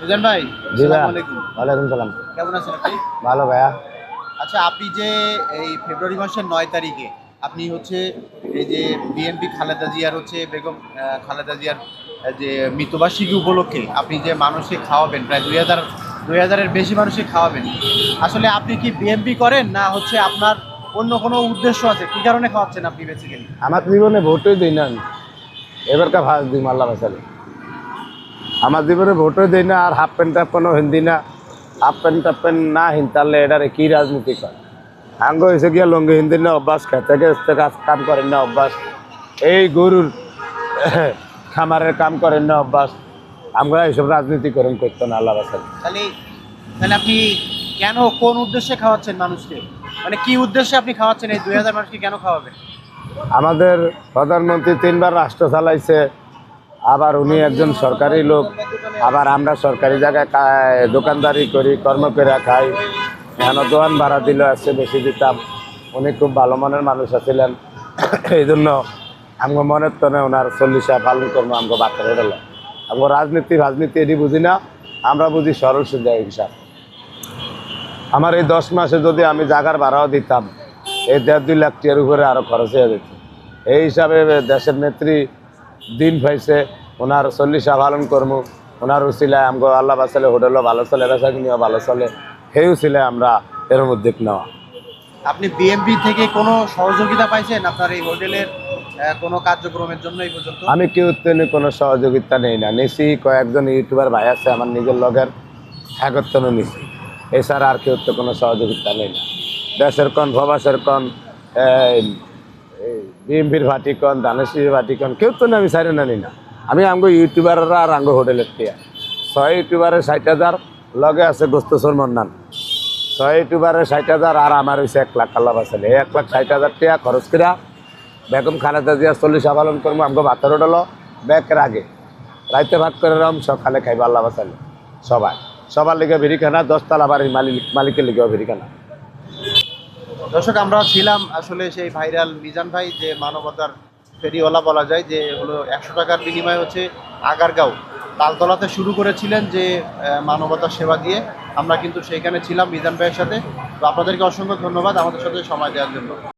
মিজান ভাই, জি ভাইয়া। আসসালামু আলাইকুম। ওয়ালাইকুম সালাম। কেমন আছেন আপনি? ভালো ভাইয়া। আচ্ছা, আপনি যে এই ফেব্রুয়ারি মাসের ৯ তারিখে আপনি হচ্ছে এই যে বিএনপি খালেদা জিয়ার হচ্ছে বেগম খালেদা জিয়ার যে মৃত্যুবার্ষিকী উপলক্ষে আপনি যে মানুষকে খাওয়াবেন প্রায় ২০০০-এর বেশি মানুষকে খাওয়াবেন। আসলে আপনি কি বিএনপি করেন না হচ্ছে আপনার অন্য কোনো উদ্দেশ্য আছে? কি কারণে খাওয়াচ্ছেন আপনি বেসিক্যালি? আমার জীবনে ভোটই দিই না। এবারকার ফার্স্ট দিন আল্লাহ বাসালে। আমার জীবনে ভোটই দিই না, আর হাফ প্যান্ট টাপ কোনো হিন্দি না। হাফ প্যান্ট টাপ প্যান্ট না হিনতালে এটারে কি রাজনীতি করে? আঙ্গ হয়েছে গিয়া লঙ্গি হিন্দি না অভ্যাস, খেতে খেতে কাজ কাম করেন না অভ্যাস, এই গরুর খামারের কাম করেন না অভ্যাস। আমরা এইসব রাজনীতি করেন করতো না আল্লাহ বাসালে। তাহলে তাহলে আপনি কেন কোন উদ্দেশ্যে খাওয়াচ্ছেন মানুষকে? মানে কি উদ্দেশ্যে আপনি খাওয়াচ্ছেন এই ২০০০ মানুষকে কেন খাওয়াবেন? আমাদের প্রধানমন্ত্রী ৩ বার রাষ্ট্র চালাইছে, আবার উনি একজন সরকারি লোক, আবার আমরা সরকারি জায়গায় দোকানদারি করি, কর্ম করে খাই। এখন দোকান ভাড়া দিলে আসছে বেশি দিতাম। উনি খুব ভালো মনের মানুষ আছিলেন, এই জন্য আমার মনের তনে ওনার ৪০ পালন করবো আমাকে বাচ্চা হলো। আমার রাজনীতি এটি বুঝি না, আমরা বুঝি সরল সোজা হিসাব। আমার এই ১০ মাসে যদি আমি জায়গার ভাড়াও দিতাম, এই ১.৫-২ লাখ টাকার উপরে আরও খরচ হয়ে যেত। এই হিসাবে দেশের নেত্রী দিন পাইছে, ওনার ৪০ পালন করবো। ওনার উচিলায় আমগো আল্লাহ বাসালে হোটেলও ভালো চলে, বেচা কিনিও ভালো চলে, সেই উচিলায় আমরা এর মধ্যে নেওয়া। আপনি বিএমপি থেকে কোনো সহযোগিতা পাইছেন আপনার এই হোটেলের কোনো কার্যক্রমের জন্য এই পর্যন্ত? আমি কেউ তেমনি কোনো সহযোগিতা নেই না, নিছি কয়েকজন ইউটিউবার ভাই আছে আমার নিজের লগের, একত্রও নিছি। এছাড়া আর কেউ তো কোনো সহযোগিতা নেই না। দেশের কন, প্রবাসের কন, বিএমপির ভাটি কন, ধানেশির ভাটি কন, কেউ তো আমি সাইরে না নিই না। আমি আমগো ইউটিউবাররা আর আঙ্গো হোটেলের টিয়া ৬ ইউটিউবারের ৬০,০০০, লগে আছে গোস্তসর মন্নান। ৬ ইউটিউবারের ৬০,০০০ আর আমার হয়েছে ১ লাখ আল্লাহ বাসালে। এই ১,৬০,০০০ টাকা খরচ করা বেগম খালেদা জিয়া ৪০ পালন করবো। আমাকে ভাতের হোটেল ব্যাগের আগে রাইতে ভাত করে রাম, সকালে খাইবো আল্লাহ বাসালে। সবার লিগে ভিড়িখানা, ১০ তলা বাড়ির মালিকের লিগেও ভিড়িখানা। দর্শক, আমরা ছিলাম আসলে সেই ভাইরাল মিজান ভাই, যে মানবতার ফেরিওয়ালা বলা যায়, যে হলো ১০০ টাকার বিনিময়ে হচ্ছে আগারগাঁও তালতলাতে শুরু করেছিলেন যে মানবতার সেবা দিয়ে। আমরা কিন্তু সেইখানে ছিলাম মিজান ভাইয়ের সাথে। তো আপনাদেরকে অসংখ্য ধন্যবাদ আমাদের সাথে সময় দেওয়ার জন্য।